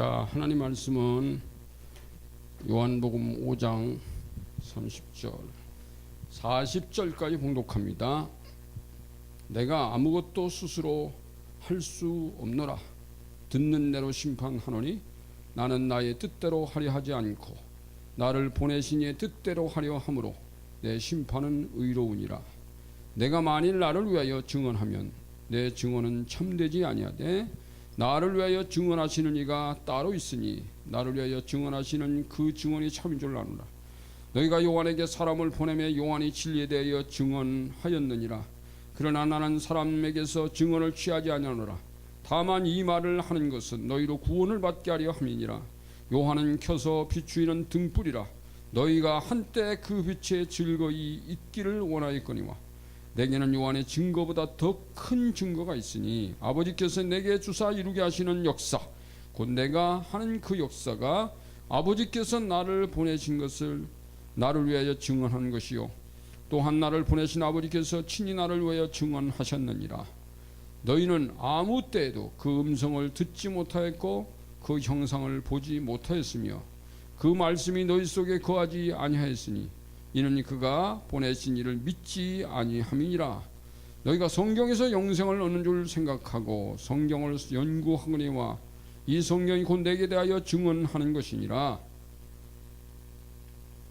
자, 하나님 말씀은 요한복음 5장 30절 40절까지 봉독합니다. 내가 아무것도 스스로 할 수 없노라. 듣는 대로 심판하노니 나는 나의 뜻대로 하려 하지 않고 나를 보내신 이의 뜻대로 하려 함으로 내 심판은 의로우니라. 내가 만일 나를 위하여 증언하면 내 증언은 참되지 아니하되 나를 위하여 증언하시는 이가 따로 있으니 나를 위하여 증언하시는 그 증언이 참인 줄 아노라. 너희가 요한에게 사람을 보내매 요한이 진리에 대하여 증언하였느니라. 그러나 나는 사람에게서 증언을 취하지 아니하노라. 다만 이 말을 하는 것은 너희로 구원을 받게 하려 함이니라. 요한은 켜서 비추이는 등불이라. 너희가 한때 그 빛에 즐거이 있기를 원하였거니와 내게는 요한의 증거보다 더 큰 증거가 있으니 아버지께서 내게 주사 이루게 하시는 역사 곧 내가 하는 그 역사가 아버지께서 나를 보내신 것을 나를 위하여 증언한 것이요 또한 나를 보내신 아버지께서 친히 나를 위하여 증언하셨느니라. 너희는 아무 때에도 그 음성을 듣지 못하였고 그 형상을 보지 못하였으며 그 말씀이 너희 속에 거하지 아니하였으니 이는 그가 보내신 이를 믿지 아니함이니라. 너희가 성경에서 영생을 얻는 줄 생각하고 성경을 연구하거니와 이 성경이 곧 내게 대하여 증언하는 것이니라.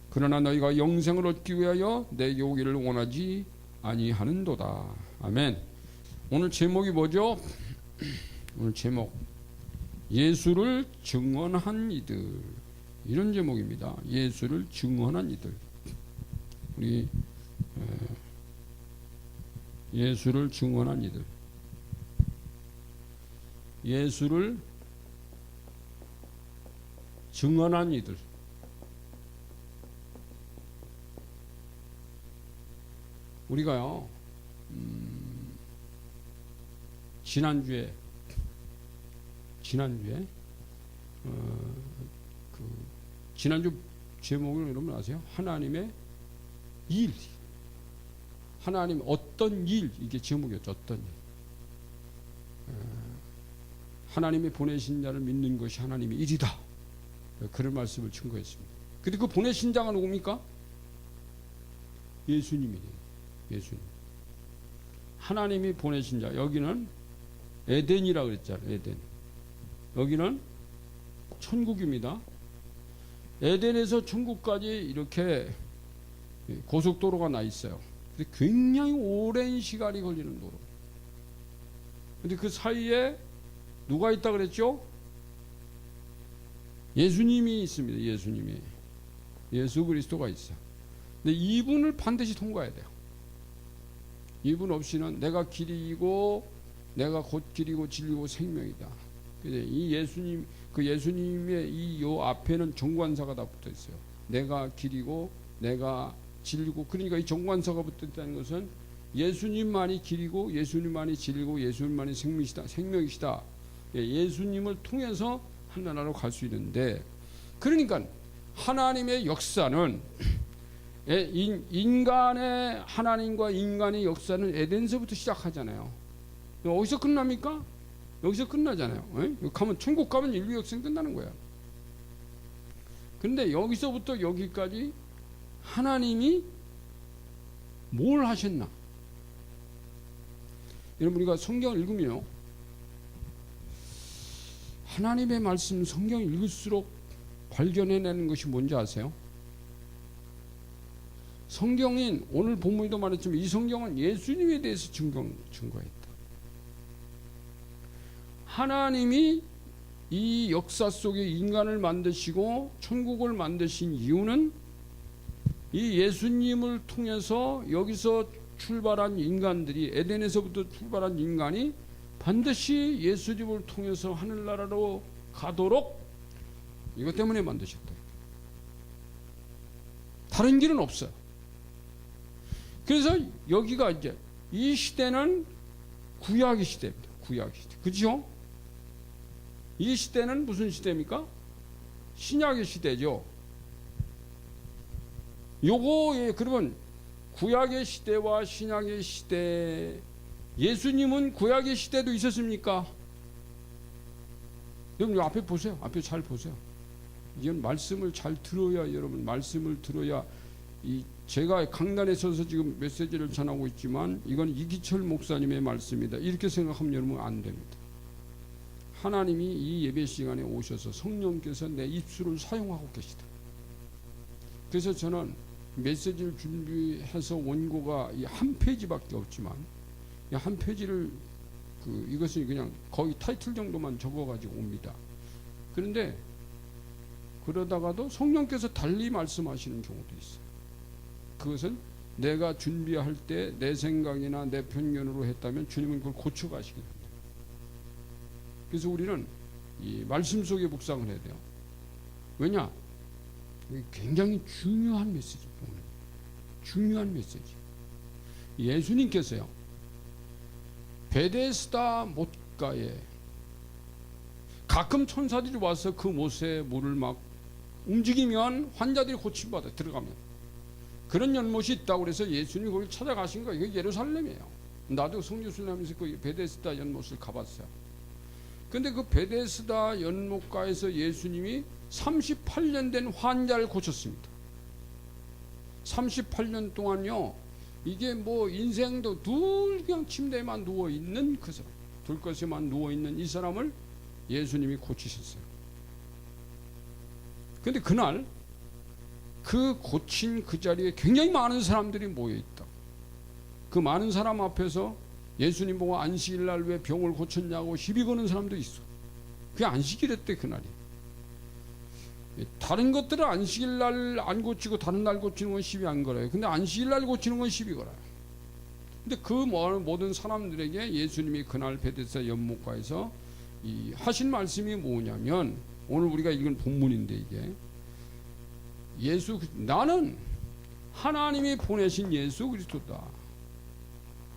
그러나 너희가 영생을 얻기 위하여 내게 오기를 원하지 아니하는도다. 아멘. 오늘 제목이 뭐죠? 오늘 제목 예수를 증언한 이들, 이런 제목입니다. 예수를 증언한 이들. 우리 예수를 증언한 이들, 예수를 증언한 이들. 우리가요 지난주에 지난주 제목을 여러분 아세요? 하나님의 일, 하나님 어떤 일, 이게 제목이었죠. 어떤 일. 하나님이 보내신 자를 믿는 것이 하나님의 일이다. 그런 말씀을 증거했습니다. 근데 그 보내신 자가 누굽니까? 예수님이에요. 예수님. 하나님이 보내신 자. 여기는 에덴이라 그랬잖아요. 에덴. 여기는 천국입니다. 에덴에서 천국까지 이렇게 고속도로가 나 있어요. 근데 굉장히 오랜 시간이 걸리는 도로. 근데 그 사이에 누가 있다 그랬죠? 예수님이 있습니다. 예수님이. 예수 그리스도가 있어요. 근데 이분을 반드시 통과해야 돼요. 이분 없이는 내가 길이고 내가 곧 길이고 진리고 생명이다. 이 예수님, 그 예수님의 이 요 앞에는 정관사가 다 붙어 있어요. 내가 길이고 내가 진리고. 그러니까 이 정관사가 붙어 있다는 것은 예수님만이 길이고 예수님만이 진리고 예수님만이 생명이시다. 예수님을 통해서 하나나라로 갈 수 있는데, 그러니까 하나님의 역사는 인간의, 하나님과 인간의 역사는 에덴서부터 시작하잖아요. 어디서 끝납니까? 여기서 끝나잖아요. 가면 천국 가면 인류 역사는 끝나는 거야. 근데 여기서부터 여기까지 하나님이 뭘 하셨나? 여러분, 우리가 성경을 읽으면요, 하나님의 말씀 성경을 읽을수록 발견해내는 것이 뭔지 아세요? 성경인, 오늘 본문에도 말했지만 이 성경은 예수님에 대해서 증거했다. 하나님이 이 역사 속에 인간을 만드시고 천국을 만드신 이유는 이 예수님을 통해서 여기서 출발한 인간들이, 에덴에서부터 출발한 인간이 반드시 예수님을 통해서 하늘나라로 가도록 이것 때문에 만드셨다. 다른 길은 없어요. 그래서 여기가 이제 이 시대는 구약의 시대입니다. 구약의 시대. 그죠? 이 시대는 무슨 시대입니까? 신약의 시대죠. 요거, 그러면 구약의 시대와 신약의 시대, 예수님은 구약의 시대도 있었습니까? 여러분 앞에 보세요. 앞에 잘 보세요. 이건 말씀을 잘 들어야, 여러분 말씀을 들어야, 이 제가 강단에 서서 지금 메시지를 전하고 있지만 이건 이기철 목사님의 말씀입니다. 이렇게 생각하면 여러분 안 됩니다. 하나님이 이 예배 시간에 오셔서 성령께서 내 입술을 사용하고 계시다. 그래서 저는 메시지를 준비해서 원고가 이 한 페이지밖에 없지만 이 한 페이지를 이것은 그냥 거의 타이틀 정도만 적어가지고 옵니다. 그런데 그러다가도 성령께서 달리 말씀하시는 경우도 있어요. 그것은 내가 준비할 때 내 생각이나 내 편견으로 했다면 주님은 그걸 고쳐가시게 됩니다. 그래서 우리는 이 말씀 속에 묵상을 해야 돼요. 왜냐? 굉장히 중요한 메시지입니다. 중요한 메시지. 예수님께서요, 베데스다 못가에 가끔 천사들이 와서 그 못에 물을 막 움직이면 환자들이 고침받아 들어가면 그런 연못이 있다고 그래서 예수님이 거기 찾아가신 거예요. 이게 예루살렘이에요. 나도 성교순하면서 그 베데스다 연못을 가봤어요. 근데 그 베데스다 연못가에서 예수님이 38년 된 환자를 고쳤습니다. 38년 동안요, 이게 뭐 인생도 늘 그냥 침대에만 누워있는 그 사람, 들것에만 누워있는 이 사람을 예수님이 고치셨어요. 근데 그날 그 고친 그 자리에 굉장히 많은 사람들이 모여있다. 그 많은 사람 앞에서 예수님 보고 안식일날 왜 병을 고쳤냐고 시비 거는 사람도 있어. 그게 안식일이랬대 그날이. 다른 것들은 안식일날 안 고치고 다른 날 고치는 건 시비 안 걸어요. 근데 안식일날 고치는 건 시비 걸어요. 근데 그 모든 사람들에게 예수님이 그날 베데스다 연못가에서 하신 말씀이 뭐냐면, 오늘 우리가 읽은 본문인데, 이게 나는 하나님이 보내신 예수 그리스도다.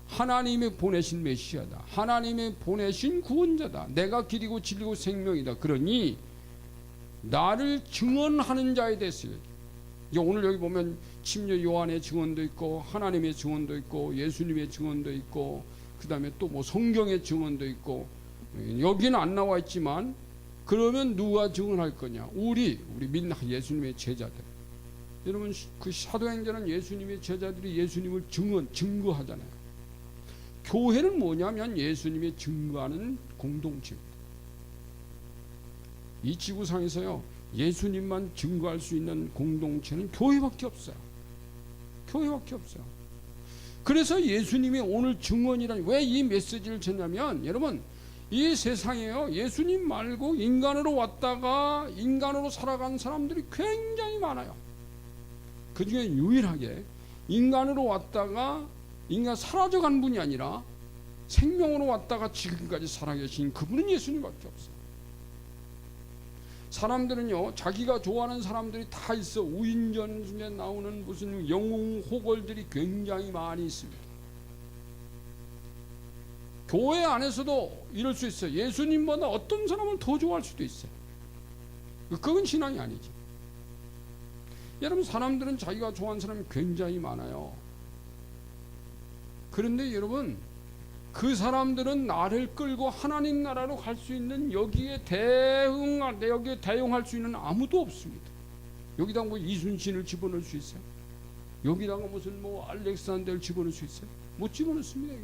하나님이 보내신 메시아다. 하나님이 보내신 구원자다. 내가 길이고 진리고 생명이다. 그러니 나를 증언하는 자에 대해서, 오늘 여기 보면 침례 요한의 증언도 있고 하나님의 증언도 있고 예수님의 증언도 있고 그 다음에 또 뭐 성경의 증언도 있고, 여기는 안 나와 있지만 그러면 누가 증언할 거냐? 우리 믿는 예수님의 제자들. 여러분 그 사도행전은 예수님의 제자들이 예수님을 증거하잖아요. 교회는 뭐냐면 예수님의 증거하는 공동체입니다. 이 지구상에서요, 예수님만 증거할 수 있는 공동체는 교회밖에 없어요. 교회밖에 없어요. 그래서 예수님이 오늘 증언이란, 왜 이 메시지를 전하면, 여러분 이 세상에요, 예수님 말고 인간으로 왔다가 인간으로 살아간 사람들이 굉장히 많아요. 그 중에 유일하게 인간으로 왔다가 인간 사라져간 분이 아니라 생명으로 왔다가 지금까지 살아계신 그분은 예수님밖에 없어요. 사람들은요, 자기가 좋아하는 사람들이 다 있어. 우인전 중에 나오는 무슨 영웅 호걸들이 굉장히 많이 있습니다. 교회 안에서도 이럴 수 있어요. 예수님보다 어떤 사람을 더 좋아할 수도 있어요. 그건 신앙이 아니지. 여러분 사람들은 자기가 좋아하는 사람이 굉장히 많아요. 그런데 여러분 그 사람들은 나를 끌고 하나님 나라로 갈 수 있는, 여기에 대응할 수 있는 아무도 없습니다. 여기다가 뭐 이순신을 집어넣을 수 있어요? 여기다가 무슨 뭐 알렉산더를 집어넣을 수 있어요? 못 집어넣습니다.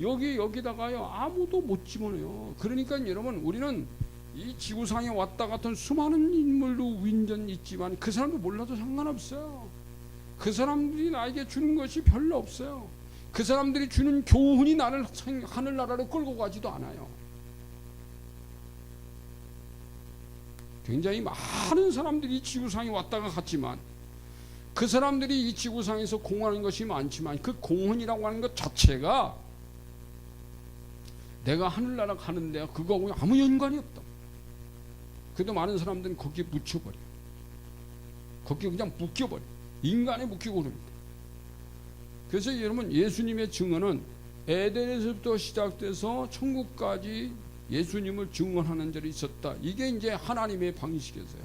여기다가요 아무도 못 집어넣어요. 그러니까 여러분 우리는 이 지구상에 왔다 갔던 수많은 인물도 윈전 있지만 그 사람도 몰라도 상관없어요. 그 사람들이 나에게 주는 것이 별로 없어요. 그 사람들이 주는 교훈이 나를 하늘나라로 끌고 가지도 않아요. 굉장히 많은 사람들이 이 지구상에 왔다가 갔지만 그 사람들이 이 지구상에서 공헌하는 것이 많지만 그 공헌이라고 하는 것 자체가 내가 하늘나라 가는데 그거하고 아무 연관이 없다. 그래도 많은 사람들은 거기에 묻혀버려. 거기에 그냥 묶여버려. 인간에 묶이고 그럽니다. 그래서 여러분 예수님의 증언은 에덴에서부터 시작돼서 천국까지 예수님을 증언하는 자리 있었다. 이게 이제 하나님의 방식이었어요.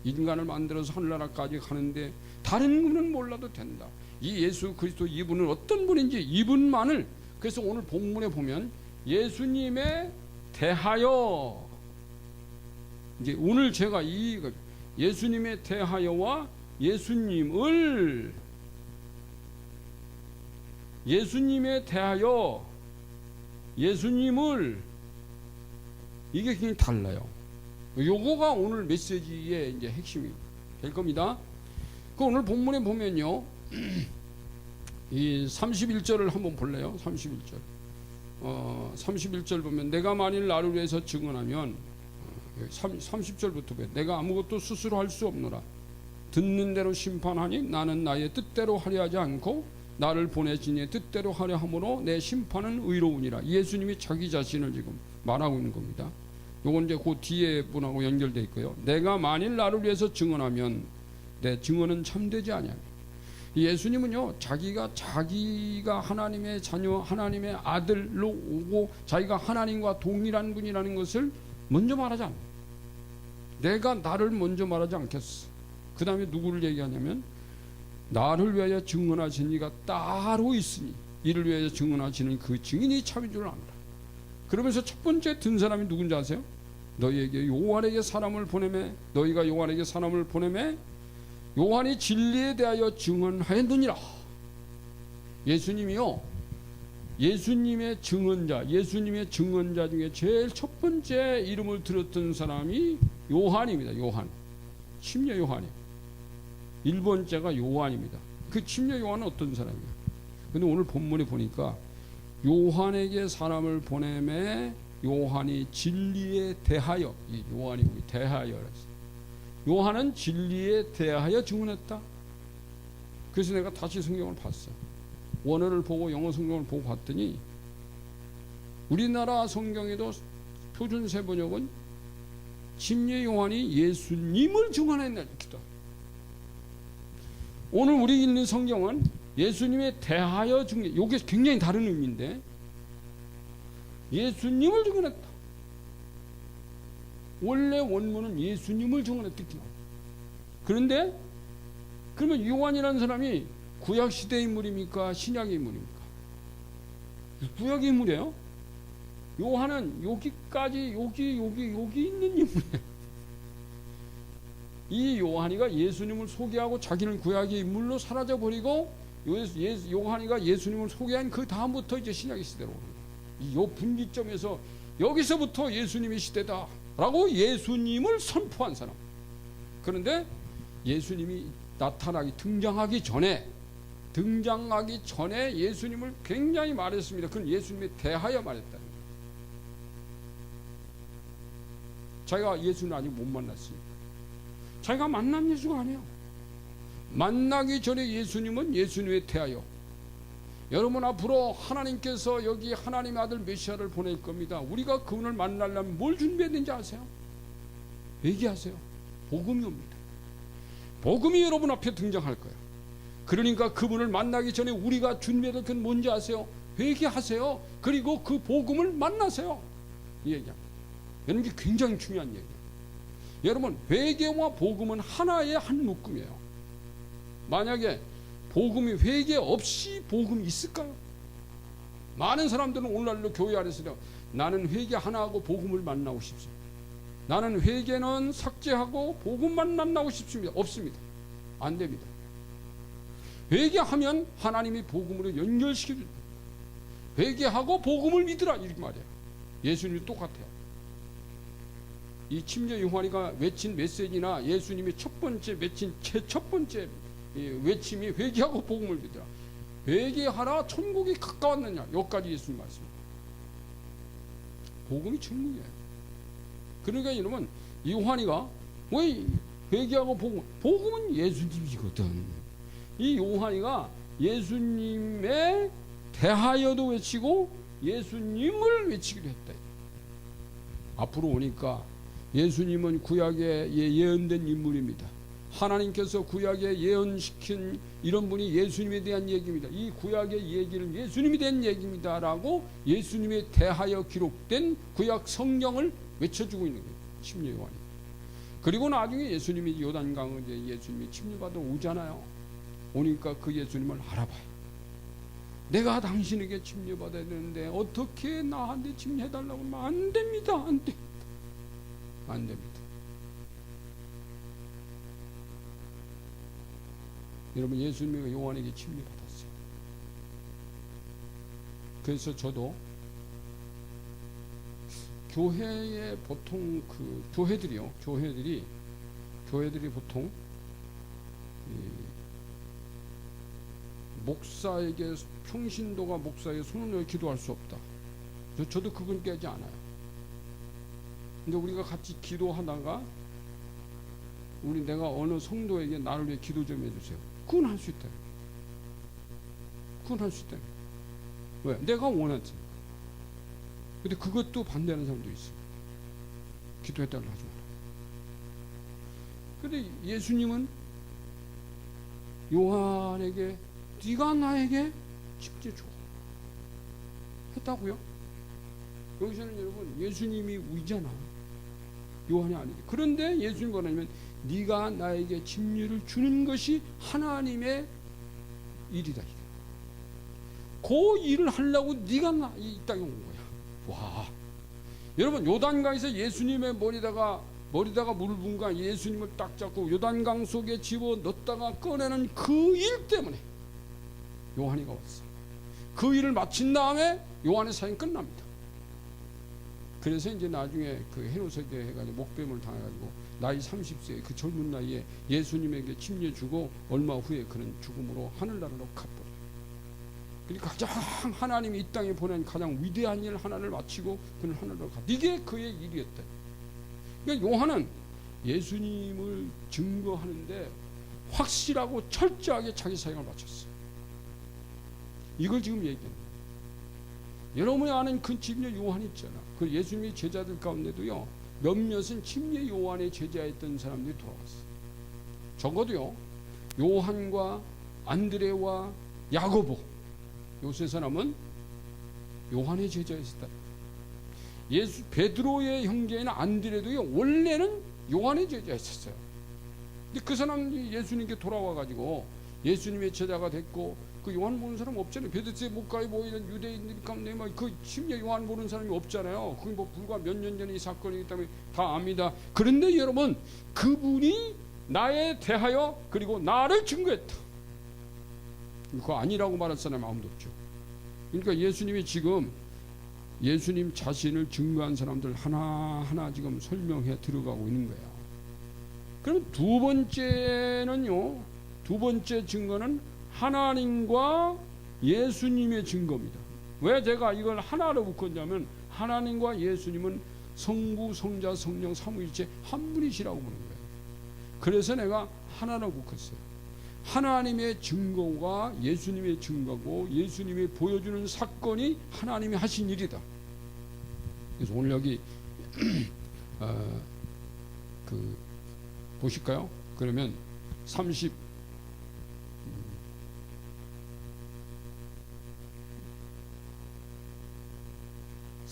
인간을 만들어서 하늘나라까지 가는데 다른 분은 몰라도 된다. 이 예수 그리스도 이분은 어떤 분인지 이분만을, 그래서 오늘 본문에 보면 예수님의 대하여, 이제 오늘 제가 이 예수님에 대하여와 예수님에 대하여 예수님을, 이게 굉장히 달라요. 요거가 오늘 메시지의 이제 핵심이 될 겁니다. 그 오늘 본문에 보면요, 이 31절을 한번 볼래요? 31절. 31절 보면 내가 만일 나를 위해서 증언하면, 30절부터 보면 내가 아무것도 스스로 할 수 없노라. 듣는 대로 심판하니 나는 나의 뜻대로 하려 하지 않고 나를 보내신 이의 뜻대로 하려 함으로 내 심판은 의로우니라. 예수님이 자기 자신을 지금 말하고 있는 겁니다. 요건 이제 그 뒤에 분하고 연결되어 있고요. 내가 만일 나를 위해서 증언하면 내 증언은 참되지 아니하니. 예수님은요, 자기가 하나님의 자녀, 하나님의 아들로 오고 자기가 하나님과 동일한 분이라는 것을 먼저 말하지 않아요. 내가 나를 먼저 말하지 않겠어. 그 다음에 누구를 얘기하냐면 나를 위하여 증언하신 이가 따로 있으니 이를 위하여 증언하시는 그 증인이 참인 줄 아노라. 그러면서 첫 번째 든 사람이 누군지 아세요? 너희에게 요한에게 사람을 보내매, 너희가 요한에게 사람을 보내매 요한이 진리에 대하여 증언하였느니라. 예수님이요, 예수님의 증언자 중에 제일 첫 번째 이름을 들었던 사람이 요한입니다. 요한, 침례 요한이에요. 1번째가 요한입니다. 그 침례 요한은 어떤 사람이에요? 근데 오늘 본문에 보니까 요한에게 사람을 보내매 요한이 진리에 대하여, 이 요한이 대하여, 요한은 진리에 대하여 증언했다. 그래서 내가 다시 성경을 봤어요. 원어를 보고 영어 성경을 보고 봤더니 우리나라 성경에도 표준 세번역은 침례 요한이 예수님을 증언했다 이렇게. 오늘 우리 읽는 성경은 예수님에 대하여 증언, 이게 굉장히 다른 의미인데 예수님을 증언했다. 원래 원문은 예수님을 증언했다 이렇게 나와요. 그런데 그러면 요한이라는 사람이 구약 시대 인물입니까? 신약의 인물입니까? 구약의 인물이에요. 요한은 여기까지 여기 있는 인물이에요. 이 요한이가 예수님을 소개하고 자기는 구약의 인물로 사라져 버리고 요한이가 예수님을 소개한 그 다음부터 이제 신약의 시대로 오는 거예요. 이 분기점에서 여기서부터 예수님의 시대다라고 예수님을 선포한 사람. 그런데 예수님이 등장하기 전에 예수님을 굉장히 말했습니다. 그건 예수님에 대하여 말했다. 자기가 예수는 아직 못 만났으니까. 자기가 만난 예수가 아니에요. 만나기 전에 예수님은 예수님에 대하여, 여러분 앞으로 하나님께서 여기 하나님의 아들 메시아를 보낼 겁니다. 우리가 그분을 만나려면 뭘 준비했는지 아세요? 얘기하세요. 복음이 옵니다. 복음이 여러분 앞에 등장할 거예요. 그러니까 그분을 만나기 전에 우리가 준비해야 될 건 뭔지 아세요? 회개하세요. 그리고 그 복음을 만나세요. 이 얘기야. 여러분, 이게 굉장히 중요한 얘기예요. 여러분, 회개와 복음은 하나의 한 묶음이에요. 만약에 복음이, 회개 없이 복음이 있을까요? 많은 사람들은 오늘날로 교회 안에서 나는 회개 하나 하고 복음을 만나고 싶습니다. 나는 회개는 삭제하고 복음만 만나고 싶습니다. 없습니다. 안 됩니다. 회개하면 하나님이 복음으로 연결시켜줍니다. 회개하고 복음을 믿으라 이렇게 말이에요. 예수님이 똑같아요. 이 침례 요한이가 외친 메시지나 예수님이 첫 번째 외침이 회개하고 복음을 믿으라. 회개하라, 천국이 가까웠느냐. 여기까지 예수님 말씀. 복음이 천국이에요. 그러니까 여러분, 요한이가 왜 회개하고 복음은 예수님이거든. 이 요한이가 예수님에 대하여도 외치고 예수님을 외치기로 했다. 앞으로 오니까 예수님은 구약에 예언된 인물입니다. 하나님께서 구약에 예언시킨 이런 분이 예수님에 대한 얘기입니다. 이 구약의 얘기는 예수님에 대한 얘기입니다 라고 예수님에 대하여 기록된 구약 성경을 외쳐주고 있는 거예요. 침례 요한이. 그리고 나중에 예수님이 요단강을 예수님이 침례받아 오잖아요. 오니까 그 예수님을 알아봐요. 내가 당신에게 침례받아야 되는데 어떻게 나한테 침례해달라고 하면 안 됩니다. 안 됩니다. 안 됩니다. 여러분, 예수님이 요한에게 침례받았어요. 그래서 저도 교회에 보통 교회들이 보통 목사에게, 평신도가 목사에게 손을 내어 기도할 수 없다. 저도 그건 깨지 않아요. 근데 우리가 같이 기도하다가 내가 어느 성도에게 나를 위해 기도 좀 해주세요. 그건 할 수 있다. 그건 할 수 있다. 왜? 내가 원하지. 근데 그것도 반대하는 사람도 있어요. 기도해달라고 하지 마라. 근데 예수님은 요한에게 네가 나에게 침례 줘 했다고요? 여기서는 여러분, 예수님이 우이잖아. 요한이 아니지. 그런데 예수님 뭐냐면 네가 나에게 침례를 주는 것이 하나님의 일이다. 그 일을 하려고 네가 이 땅에 온 거야. 와, 여러분, 요단강에서 예수님의 머리다가 물을 붓고 예수님을 딱 잡고 요단강 속에 집어 넣었다가 꺼내는 그 일 때문에 요한이가 왔어. 그 일을 마친 다음에 요한의 사역이 끝납니다. 그래서 이제 나중에 그 헤로세게 해가지고 목배임을 당해가지고 나이 30세 그 젊은 나이에 예수님에게 침례 주고 얼마 후에 그는 죽음으로 하늘나라로 가버려요. 그러니까 가장 하나님이 이 땅에 보낸 가장 위대한 일 하나를 마치고 그는 하늘나라로 가. 이게 그의 일이었다. 그러니까 요한은 예수님을 증거하는데 확실하고 철저하게 자기 사역을 마쳤어요. 이걸 지금 얘기해요. 여러분이 아는 그 침례 요한 있잖아. 그 예수님의 제자들 가운데도요, 몇몇은 침례 요한의 제자였던 사람들이 돌아왔어요. 적어도요, 요한과 안드레와 야고보, 요 세 사람은 요한의 제자였다. 베드로의 형제인 안드레도요, 원래는 요한의 제자였었어요. 근데 그 사람이 예수님께 돌아와가지고 예수님의 제자가 됐고, 그 요한 보는 사람 없잖아요. 베드로에 못 가요. 뭐 이런 유대인들 가운데 그 침례 요한 보는 사람이 없잖아요. 그게 뭐 불과 몇 년 전의 사건이기 때문에 다 압니다. 그런데 여러분, 그분이 나에 대하여 그리고 나를 증거했다. 그거 아니라고 말할 사람이 아무도 없죠. 그러니까 예수님이 지금 예수님 자신을 증거한 사람들 하나하나 지금 설명해 들어가고 있는 거야. 그럼 두 번째 증거는 하나님과 예수님의 증거입니다. 왜 제가 이걸 하나로 묶었냐면 하나님과 예수님은 성부, 성자, 성령 삼위일체 한 분이시라고 보는 거예요. 그래서 내가 하나로 묶었어요. 하나님의 증거가 예수님의 증거고 예수님이 보여주는 사건이 하나님이 하신 일이다. 그래서 오늘 여기 보실까요? 그러면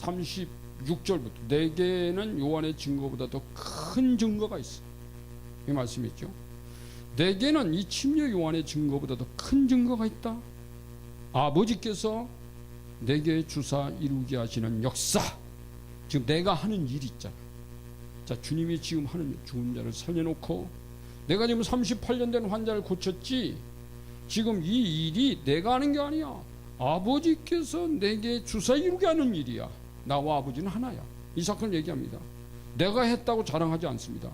36절부터 내게는 요한의 증거보다 더 큰 증거가 있어. 이 말씀이 있죠. 내게는 이 침례 요한의 증거보다 더 큰 증거가 있다. 아버지께서 내게 주사 이루게 하시는 역사. 지금 내가 하는 일이 있잖아. 자, 주님이 지금 하는 죽은 자를 살려놓고 내가 지금 38년 된 환자를 고쳤지. 지금 이 일이 내가 하는 게 아니야. 아버지께서 내게 주사 이루게 하는 일이야. 나와 아버지는 하나야. 이 사건을 얘기합니다. 내가 했다고 자랑하지 않습니다.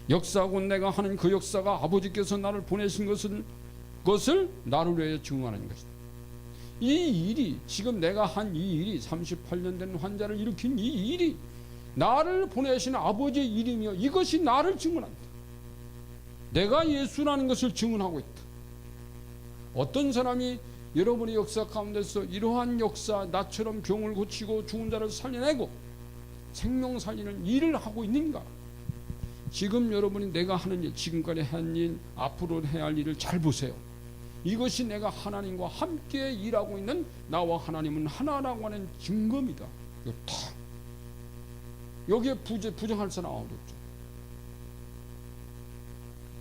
역사하고 내가 하는 그 역사가 아버지께서 나를 보내신 것을 나를 위해 증언하는 것이다. 이 일이, 지금 내가 한 이 일이, 38년 된 환자를 일으킨 이 일이 나를 보내신 아버지의 일이며 이것이 나를 증언한다. 내가 예수라는 것을 증언하고 있다. 어떤 사람이 여러분의 역사 가운데서 이러한 역사, 나처럼 병을 고치고 죽은 자를 살려내고 생명 살리는 일을 하고 있는가? 지금 여러분이 내가 하는 일, 지금까지 한 일, 앞으로 해야 할 일을 잘 보세요. 이것이 내가 하나님과 함께 일하고 있는 나와 하나님은 하나라고 하는 증거입니다. 여기에 부정할 사람 아무도 없죠.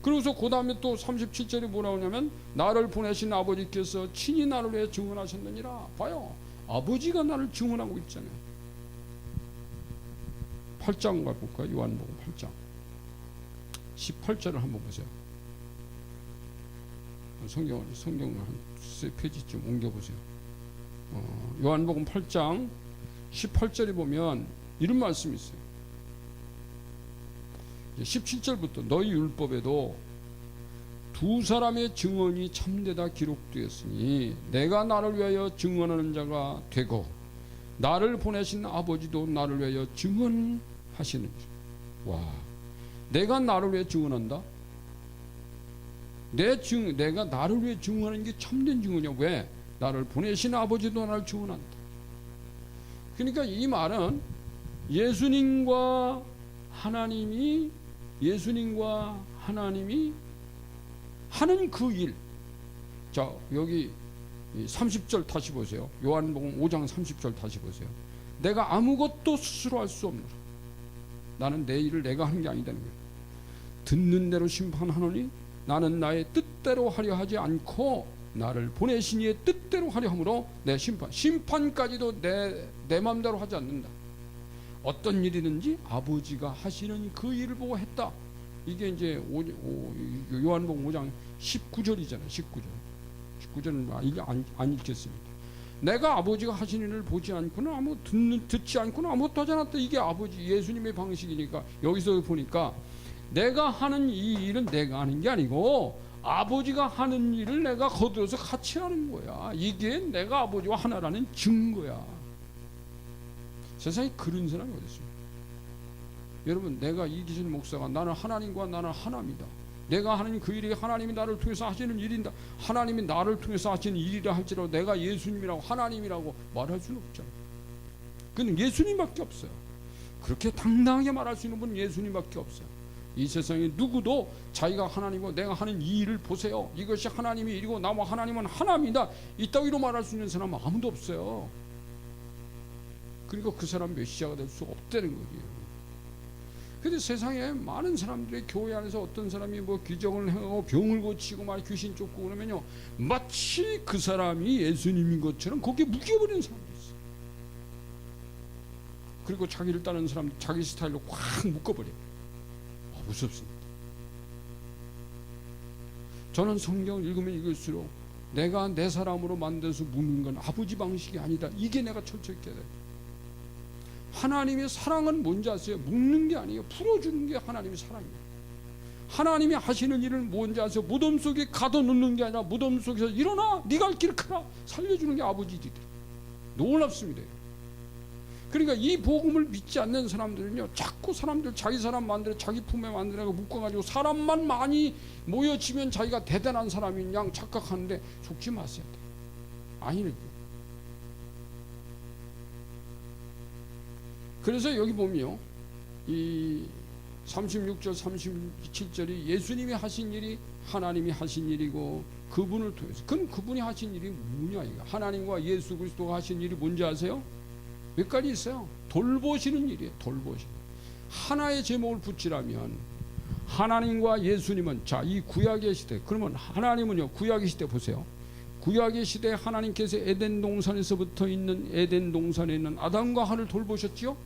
그러고서 그 다음에 또 37절에 뭐라고 하냐면 나를 보내신 아버지께서 친히 나를 위해 증언하셨느니라. 봐요, 아버지가 나를 증언하고 있잖아요. 8장 가볼까요? 요한복음 8장 18절을 한번 보세요. 성경을 한 세 페이지쯤 옮겨보세요. 요한복음 8장 18절에 보면 이런 말씀이 있어요. 17절부터 너희 율법에도 두 사람의 증언이 참되다 기록되었으니 내가 나를 위하여 증언하는 자가 되고 나를 보내신 아버지도 나를 위하여 증언하시는지. 와, 내가 나를 위해 증언한다? 내가 나를 위해 증언하는 게 참된 증언이야. 왜? 나를 보내신 아버지도 나를 증언한다. 그러니까 이 말은 예수님과 하나님이 하는 그 일. 자, 여기 30절 다시 보세요. 요한복음 5장 30절 다시 보세요. 내가 아무것도 스스로 할 수 없노라. 나는 내 일을 내가 하는 게 아니다는 거예요. 듣는 대로 심판하노니 나는 나의 뜻대로 하려 하지 않고 나를 보내신 이의 뜻대로 하려 함으로 내 심판까지도 내 마음대로 하지 않는다. 어떤 일이든지 아버지가 하시는 그 일을 보고 했다. 이게 이제 요한복음 5장 19절이잖아요. 19절은 안 읽겠습니다. 내가 아버지가 하시는 일을 보지 않고는 듣지 않고는 아무것도 하지 않았다. 이게 아버지 예수님의 방식이니까 여기서 보니까 내가 하는 이 일은 내가 하는 게 아니고 아버지가 하는 일을 내가 거들어서 같이 하는 거야. 이게 내가 아버지와 하나라는 증거야. 세상에 그런 사람이 어디 있습니까? 여러분, 내가 이기준 목사가 나는 하나님과 나는 하나입니다. 내가 하는 그 일이 하나님이 나를 통해서 하시는 일인다. 하나님이 나를 통해서 하시는 일이라 할지라도 내가 예수님이라고 하나님이라고 말할 수는 없잖아요. 그는 예수님밖에 없어요. 그렇게 당당하게 말할 수 있는 분은 예수님밖에 없어요. 이 세상에 누구도 자기가 하나님이고 내가 하는 이 일을 보세요, 이것이 하나님의 일이고 나와 하나님은 하나입니다, 이따위로 말할 수 있는 사람은 아무도 없어요. 그러니까 그 사람 메시아가 될 수 없다는 거예요. 근데 세상에 많은 사람들이 교회 안에서 어떤 사람이 뭐 기적을 행하고 병을 고치고 막 귀신 쫓고 그러면요, 마치 그 사람이 예수님인 것처럼 거기에 묶여버리는 사람들이 있어요. 그리고 자기를 따르는 사람 자기 스타일로 확 묶어버려요. 무섭습니다. 저는 성경을 읽으면 읽을수록 내가 내 사람으로 만들어서 묶는 건 아버지 방식이 아니다. 이게 내가 철저히 깨달아요. 하나님의 사랑은 뭔지 아세요? 묶는 게 아니에요. 풀어주는 게 하나님의 사랑이에요. 하나님이 하시는 일은 뭔지 아세요? 무덤 속에 가둬놓는 게 아니라 무덤 속에서 일어나 네 갈 길을 가라 살려주는 게 아버지 일이에요. 놀랍습니다. 그러니까 이 복음을 믿지 않는 사람들은요, 자꾸 사람들 자기 사람 만들어 자기 품에 만들어서 묶어가지고 사람만 많이 모여지면 자기가 대단한 사람인 양 착각하는데 속지 마세요. 아니래요. 그래서 여기 보면요, 이 36절 37절이 예수님이 하신 일이 하나님이 하신 일이고 그분을 통해서, 그럼 그분이 하신 일이 뭐냐 이거. 하나님과 예수 그리스도가 하신 일이 뭔지 아세요? 몇 가지 있어요. 돌보시는 일이에요. 돌보시는. 하나의 제목을 붙이라면 하나님과 예수님은, 자, 이 구약의 시대, 그러면 하나님은요, 구약의 시대 보세요. 구약의 시대에 하나님께서 에덴 동산에서부터 있는 에덴 동산에 있는 아담과 하와를 돌보셨지요.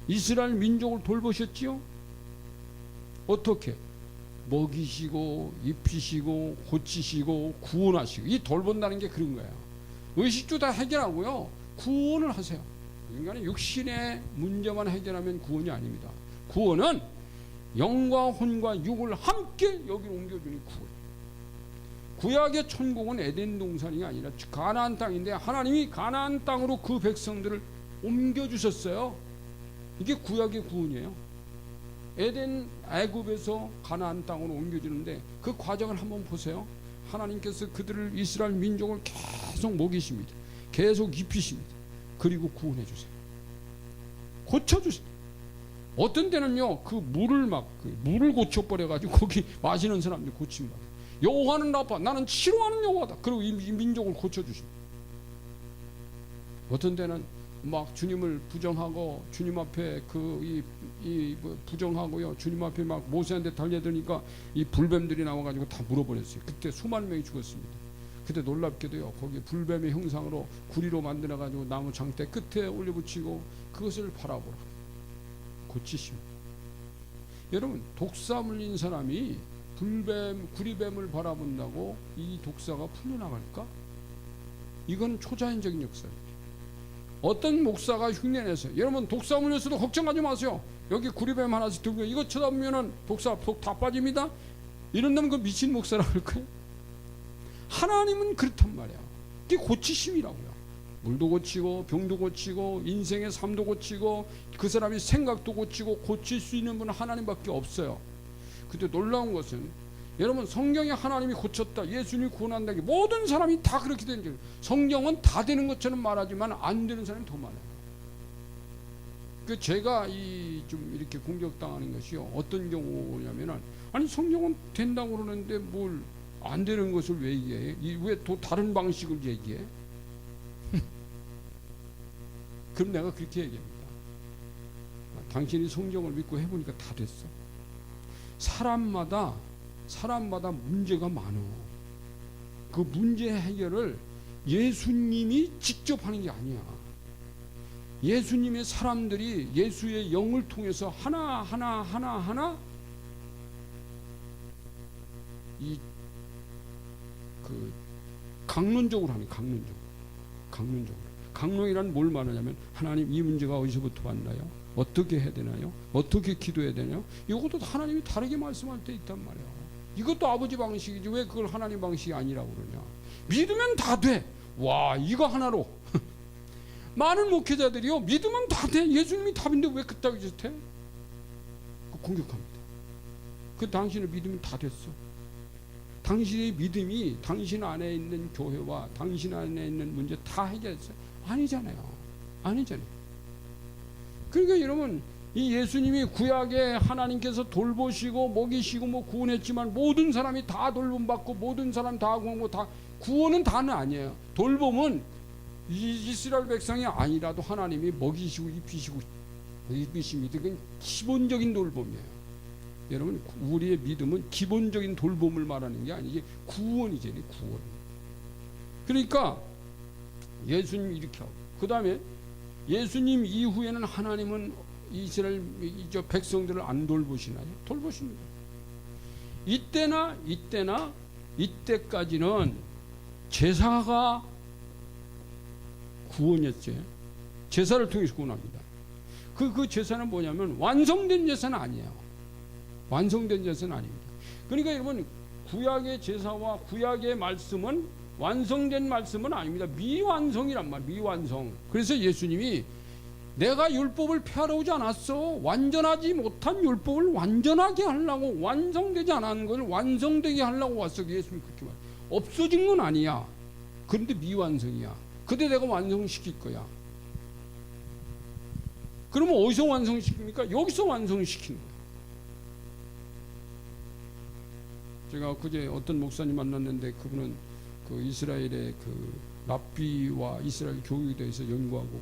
이스라엘 민족을 돌보셨지요. 어떻게? 먹이시고 입히시고 고치시고 구원하시고. 이 돌본다는 게 그런 거예요. 의식주 다 해결하고요, 구원을 하세요. 인간의 육신의 문제만 해결하면 구원이 아닙니다. 구원은 영과 혼과 육을 함께 여기로 옮겨주는 구원. 구약의 천국은 에덴 동산이 아니라 가나안 땅인데 하나님이 가나안 땅으로 그 백성들을 옮겨주셨어요. 이게 구약의 구원이에요. 에덴 애굽에서 가나안 땅으로 옮겨주는데 그 과정을 한번 보세요. 하나님께서 그들을, 이스라엘 민족을 계속 먹이십니다. 계속 입히십니다. 그리고 구원해 주세요. 고쳐 주세요. 어떤 때는요, 그 물을 고쳐버려 가지고 거기 마시는 사람들이 고침받아. 여호와는 나빠, 나는 싫어하는 여호와다. 그리고 이 민족을 고쳐 주십니다. 어떤 때는 막 주님을 부정하고 주님 앞에 부정하고요. 주님 앞에 막 모세한테 달려드니까 이 불뱀들이 나와가지고 다 물어버렸어요. 그때 수만 명이 죽었습니다. 그때 놀랍게도요, 거기 불뱀의 형상으로 구리로 만들어가지고 나무 장대 끝에 올려붙이고 그것을 바라보라. 고치십니다. 여러분, 독사 물린 사람이 구리뱀을 바라본다고 이 독사가 풀려나갈까? 이건 초자연적인 역사입니다. 어떤 목사가 흉내내서, 여러분 독사 물렸어도 걱정하지 마세요. 여기 구리뱀 하나씩 들고 이거 쳐다보면은 독 다 빠집니다. 이런다면 그 미친 목사라고 할 거예요. 하나님은 그렇단 말이야. 그게 고치심이라고요. 물도 고치고 병도 고치고 인생의 삶도 고치고 그 사람이 생각도 고치고 고칠 수 있는 분은 하나님밖에 없어요. 근데 놀라운 것은 여러분, 성경에 하나님이 고쳤다, 예수님이 구원한다, 모든 사람이 다 그렇게 되는 거예요. 성경은 다 되는 것처럼 말하지만 안 되는 사람이 더 많아요. 그 제가 좀 이렇게 공격당하는 것이요, 어떤 경우냐면은, 아니 성경은 된다고 그러는데 뭘 안 되는 것을 왜 얘기해? 왜 또 다른 방식을 얘기해? 그럼 내가 그렇게 얘기합니다. 당신이 성경을 믿고 해보니까 다 됐어. 사람마다 문제가 많어. 그 문제 해결을 예수님이 직접 하는 게 아니야. 예수님의 사람들이 예수의 영을 통해서 하나 강론적으로 하니, 강론적으로. 강론이란 뭘 말하냐면, 하나님 이 문제가 어디서부터 왔나요? 어떻게 해야 되나요? 어떻게 기도해야 되나요? 이것도 하나님이 다르게 말씀할 때 있단 말이야. 이것도 아버지 방식이지 왜 그걸 하나님 방식이 아니라고 그러냐. 믿으면 다 돼. 와, 이거 하나로 많은 목회자들이요, 믿으면 다 돼, 예수님이 답인데 왜 그따위 짓 해? 공격합니다. 당신을 믿으면 다 됐어. 당신의 믿음이 당신 안에 있는 교회와 당신 안에 있는 문제 다 해결했어요? 아니잖아요. 그러니까 여러분, 이 예수님이 구약에 하나님께서 돌보시고 먹이시고 구원했지만 모든 사람이 다 돌봄받고 모든 사람 다 구원하고, 다 구원은 다는 아니에요. 돌봄은 이스라엘 백성이 아니라도 하나님이 먹이시고 입히십니다. 그건 기본적인 돌봄이에요. 여러분, 우리의 믿음은 기본적인 돌봄을 말하는 게 아니지 구원이잖아요. 구원. 그러니까 예수님 이렇게 하고, 그 다음에 예수님 이후에는 하나님은 이스라엘 백성들을 안 돌보시나요? 돌보십니다. 이때까지는 제사가 구원이었죠. 제사를 통해서 구원합니다. 그 제사는 뭐냐면 완성된 제사는 아니에요. 완성된 제사는 아닙니다. 그러니까 여러분, 구약의 제사와 구약의 말씀은 완성된 말씀은 아닙니다. 미완성이란 말, 미완성. 그래서 예수님이 내가 율법을 폐하러 오지 않았어. 완전하지 못한 율법을 완전하게 하려고, 완성되지 않은 걸 완성되게 하려고 왔어. 예수님이 그렇게 말. 없어진 건 아니야. 그런데 미완성이야. 근데 내가 완성시킬 거야. 그러면 어디서 완성시킵니까? 여기서 완성시키는 거야. 제가 그제 어떤 목사님 만났는데, 그분은 그 이스라엘의 랍비와 이스라엘 교육에 대해서 연구하고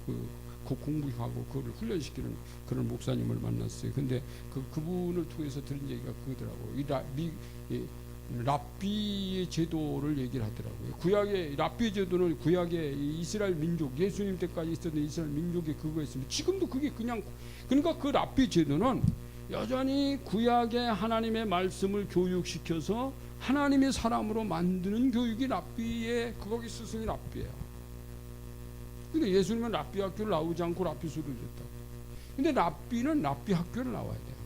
공부하고 그걸 훈련시키는 그런 목사님을 만났어요. 근데 그분을 통해서 들은 얘기가 그거더라고요. 이 랍비의 제도를 얘기를 하더라고요. 구약의 랍비의 제도는 구약의 이스라엘 민족, 예수님 때까지 있었던 이스라엘 민족의 그거였습니다. 지금도 그게 그러니까 그 랍비 제도는 여전히 구약의 하나님의 말씀을 교육시켜서 하나님의 사람으로 만드는 교육이 랍비의, 거기 스승이 랍비예요. 근데 예수님은 랍비 학교를 나오지 않고 랍비 수를 줬다고. 근데 랍비는 랍비 학교를 나와야 돼요.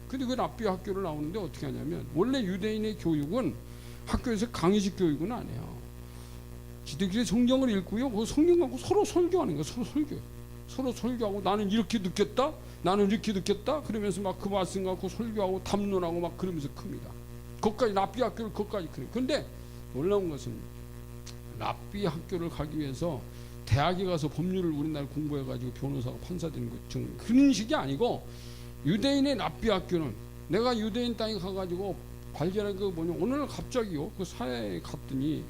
근데 그 랍비 학교를 나오는데 어떻게 하냐면, 원래 유대인의 교육은 학교에서 강의식 교육은 안 해요. 지들끼리 성경을 읽고요, 그 성경 갖고 서로 설교하는 거예요. 서로 설교하고, 나는 이렇게 느꼈다, 나는 이렇게 느꼈다, 그러면서 막 그 말씀 갖고 설교하고 담론하고 막 그러면서 큽니다. 거기까지 랍비 학교를 거기까지 크네요. 근데 놀라운 것은 랍비 학교를 가기 위해서 대학에 가서 법률을 우리나라 공부해가지고 변호사가 판사 되는 것, 그런 식이 아니고, 유대인의 랍비 학교는, 내가 유대인 땅에 가가지고 발견한 그 뭐냐, 오늘 갑자기요, 그 사회에 갔더니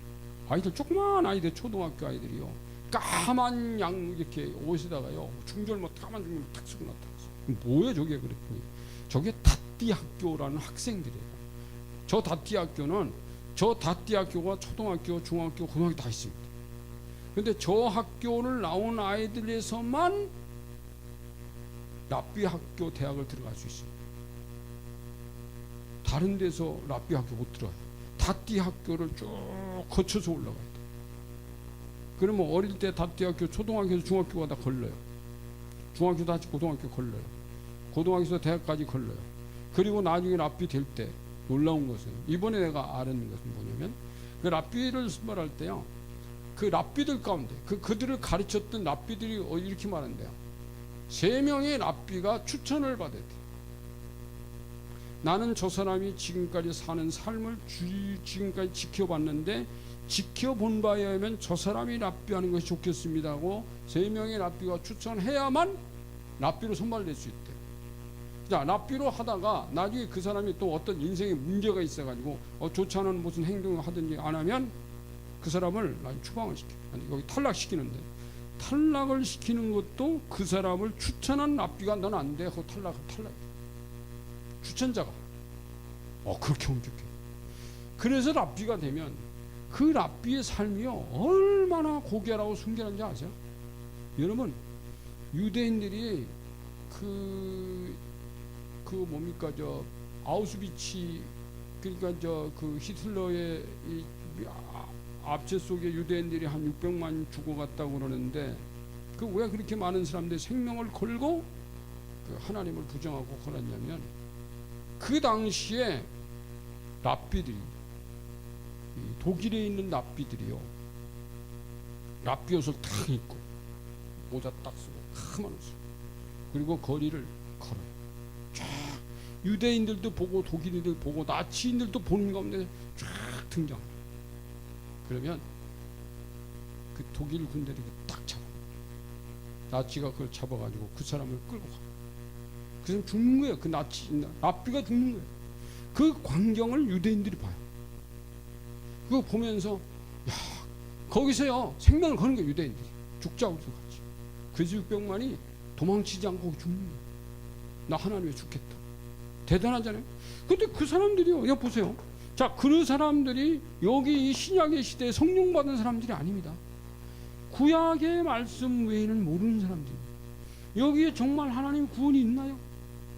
아이들, 조그만 아이들, 초등학교 아이들이요, 까만 양 이렇게 옷에다가요 중절모 까만 중절모 탁 쓰고 나타났어요. 뭐예요 저게? 그랬더니 저게 다띠 학교라는 학생들이에요. 저 다띠 학교는 저 다띠 학교가 초등학교, 중학교, 고등학교 다 있습니다. 근데 저 학교를 나온 아이들에서만 랍비 학교 대학을 들어갈 수 있습니다. 다른 데서 랍비 학교 못 들어가요. 다띠 학교를 쭉 거쳐서 올라가야 돼. 그러면 어릴 때 다띠 학교, 초등학교에서 중학교가 다 걸려요. 중학교 다시 고등학교 걸려요. 고등학교에서 대학까지 걸려요. 그리고 나중에 랍비 될 때 놀라운 것은, 이번에 내가 아는 것은 뭐냐면, 그 랍비를 선발할 때요, 그 랍비들 가운데 그들을 가르쳤던 랍비들이 이렇게 말한대요. 3명의 랍비가 추천을 받았대. 나는 저 사람이 지금까지 사는 삶을 지금까지 지켜봤는데, 지켜본 바에 의하면 저 사람이 랍비하는 것이 좋겠습니다 하고 3명의 랍비가 추천해야만 랍비로 선발될 수 있대. 자, 랍비로 하다가 나중에 그 사람이 또 어떤 인생에 문제가 있어가지고 좋지 않은 무슨 행동을 하든지 안 하면 그 사람을 나중에 추방을 시켜. 아니, 여기 탈락시키는데, 탈락을 시키는 것도 그 사람을 추천한 랍비가 넌 안 돼 하고 탈락. 추천자가 그렇게 엄격해. 그래서 랍비가 되면 그 랍비의 삶이요 얼마나 고결하고 순결한지 아세요? 여러분, 유대인들이 뭡니까 저 아우슈비츠, 그러니까 그 히틀러의 이 압제 속에 유대인들이 한 600만 죽어갔다고 그러는데, 그 왜 그렇게 많은 사람들이 생명을 걸고 그 하나님을 부정하고 걸었냐면, 그 당시에 랍비들이, 독일에 있는 랍비들이요, 랍비 옷을 탁 입고 모자 딱 쓰고 까만 옷을, 그리고 거리를 걸어요. 쫙 유대인들도 보고 독일인들 보고 나치인들도 보는 가운데 쫙 등장해요. 그러면 그 독일 군대들이 딱 잡아, 나치가 그걸 잡아가지고 그 사람을 끌고 가. 그 사람 죽는 거예요. 그 랍비가 죽는 거예요. 그 광경을 유대인들이 봐요. 그거 보면서 야, 거기서요 생명을 거는 거예요. 유대인들이 죽자고 같이. 그래서 600만이 도망치지 않고 죽는 거예요. 나 하나님에 죽겠다. 대단하잖아요. 근데 그 사람들이요, 야 보세요. 자, 그 사람들이 여기 이 신약의 시대에 성령 받은 사람들이 아닙니다. 구약의 말씀 외에는 모르는 사람들입니다. 여기에 정말 하나님 구원이 있나요?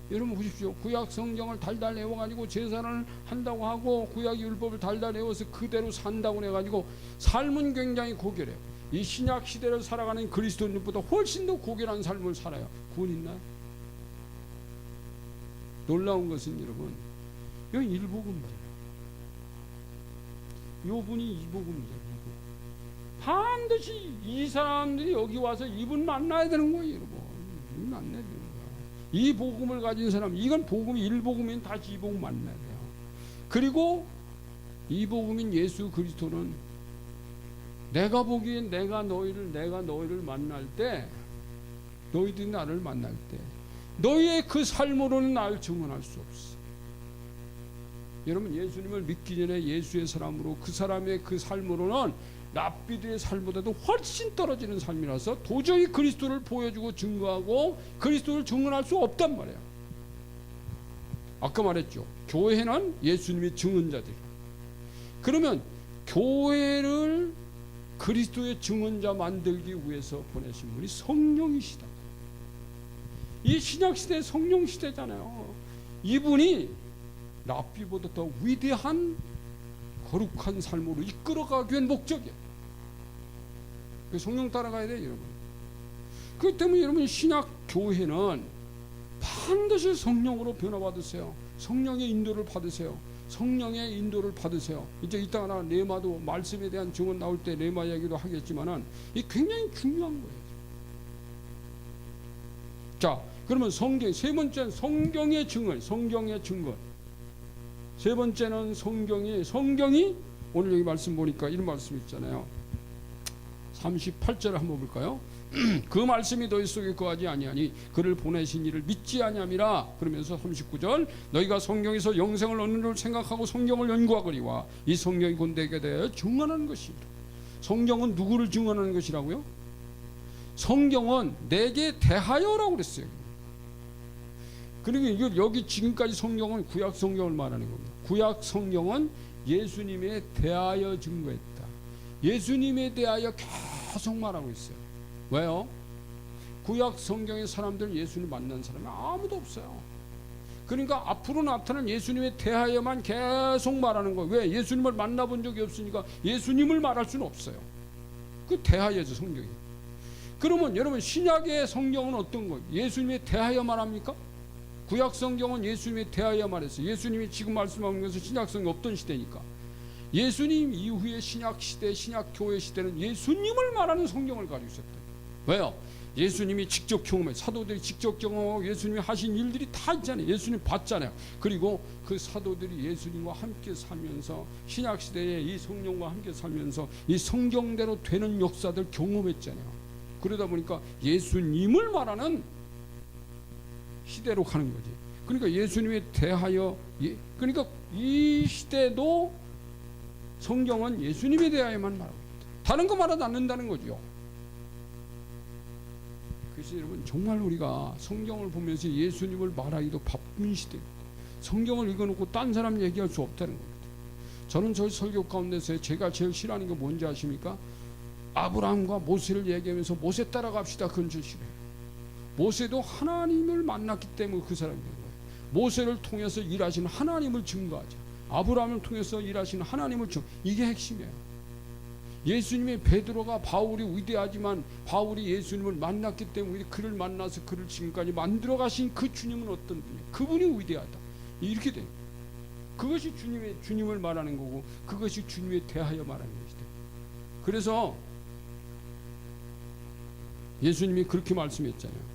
여러분 보십시오. 구약 성경을 달달 외워가지고 제사를 한다고 하고 구약 율법을 달달 외워서 그대로 산다고 해가지고 삶은 굉장히 고결해요. 이 신약 시대를 살아가는 그리스도인들보다 훨씬 더 고결한 삶을 살아요. 구원 있나요? 놀라운 것은 여러분, 여기 일복음이에요. 요분이 이복음이에요. 반드시 이 사람들이 여기 와서 이분 만나야 되는 거예요. 여러분, 이분 만나야 되는 거예요. 이 복음을 가진 사람, 이건 복음이 일복음인 다시 이복음 만나야 돼요. 그리고 이 복음인 예수 그리스도는 내가 보기엔 내가 너희를 만날 때, 너희들이 나를 만날 때 너희의 그 삶으로는 나를 증언할 수 없어. 여러분, 예수님을 믿기 전에 예수의 사람으로, 그 사람의 그 삶으로는 랍비들의 삶보다도 훨씬 떨어지는 삶이라서 도저히 그리스도를 보여주고 증거하고 그리스도를 증언할 수 없단 말이에요. 아까 말했죠. 교회는 예수님의 증언자들. 그러면 교회를 그리스도의 증언자 만들기 위해서 보내신 분이 성령이시다. 이 신약시대 성령시대잖아요. 이분이 랍비보다 더 위대한 거룩한 삶으로 이끌어가기 위한 목적이에요. 성령 따라가야 돼요, 여러분. 그렇기 때문에 여러분, 신약 교회는 반드시 성령으로 변화받으세요. 성령의 인도를 받으세요. 성령의 인도를 받으세요. 이제 이따가 나 레마도 말씀에 대한 증언 나올 때 레마 이야기도 하겠지만은 이 굉장히 중요한 거예요. 자, 그러면 성경, 세 번째는 성경의 증언, 성경의 증거. 세 번째는 성경이 오늘 여기 말씀 보니까 이런 말씀 있잖아요. 38절을 한번 볼까요? 그 말씀이 너희 속에 거하지 아니하니 그를 보내신 이를 믿지 아니함이라. 그러면서 39절, 너희가 성경에서 영생을 얻는 줄 생각하고 성경을 연구하거니와 이 성경이 곧 내게 대하여 증언하는 것이니라. 성경은 누구를 증언하는 것이라고요? 성경은 내게 대하여라고 그랬어요. 그리고 여기 지금까지 성경은 구약 성경을 말하는 겁니다. 구약 성경은 예수님에 대하여 증거했다. 예수님에 대하여 계속 말하고 있어요. 왜요? 구약 성경의 사람들은 예수님 만난 사람이 아무도 없어요. 그러니까 앞으로 나타난 예수님에 대하여만 계속 말하는 거예요. 왜? 예수님을 만나본 적이 없으니까 예수님을 말할 수는 없어요. 그 대하여죠, 성경이. 그러면 여러분, 신약의 성경은 어떤 거예요? 예수님에 대하여 말합니까? 구약 성경은 예수님에 대하여 말했어요. 예수님이 지금 말씀하는 것은 신약 성경 없던 시대니까. 예수님 이후의 신약 시대, 신약 교회 시대는 예수님을 말하는 성경을 가지고 있었대요. 왜요? 예수님이 직접 경험해, 사도들이 직접 경험하고 예수님이 하신 일들이 다 있잖아요. 예수님 봤잖아요. 그리고 그 사도들이 예수님과 함께 살면서 신약 시대에 이 성령과 함께 살면서 이 성경대로 되는 역사들 경험했잖아요. 그러다 보니까 예수님을 말하는 시대로 가는 거지. 그러니까 예수님에 대하여, 그러니까 이 시대도 성경은 예수님에 대하여만 말하고 있다. 다른 거 말하지 않는다는 거죠. 그래서 여러분, 정말 우리가 성경을 보면서 예수님을 말하기도 바쁜 시대입니다. 성경을 읽어놓고 딴 사람 얘기할 수 없다는 겁니다. 저는 저희 설교 가운데서 제가 제일 싫어하는 게 뭔지 아십니까? 아브라함과 모세를 얘기하면서 모세 따라갑시다, 그건 저 싫어요. 모세도 하나님을 만났기 때문에 그 사람이 된 거예요. 모세를 통해서 일하신 하나님을 증거하자. 아브라함을 통해서 일하신 하나님을 이게 핵심이에요. 예수님의 베드로가 바울이 위대하지만 바울이 예수님을 만났기 때문에 그를 만나서 그를 지금까지 만들어 가신 그 주님은 어떤 분이에요? 그분이 위대하다. 이렇게 돼요. 그것이 주님을 말하는 거고, 그것이 주님에 대하여 말하는 것이다. 그래서 예수님이 그렇게 말씀했잖아요.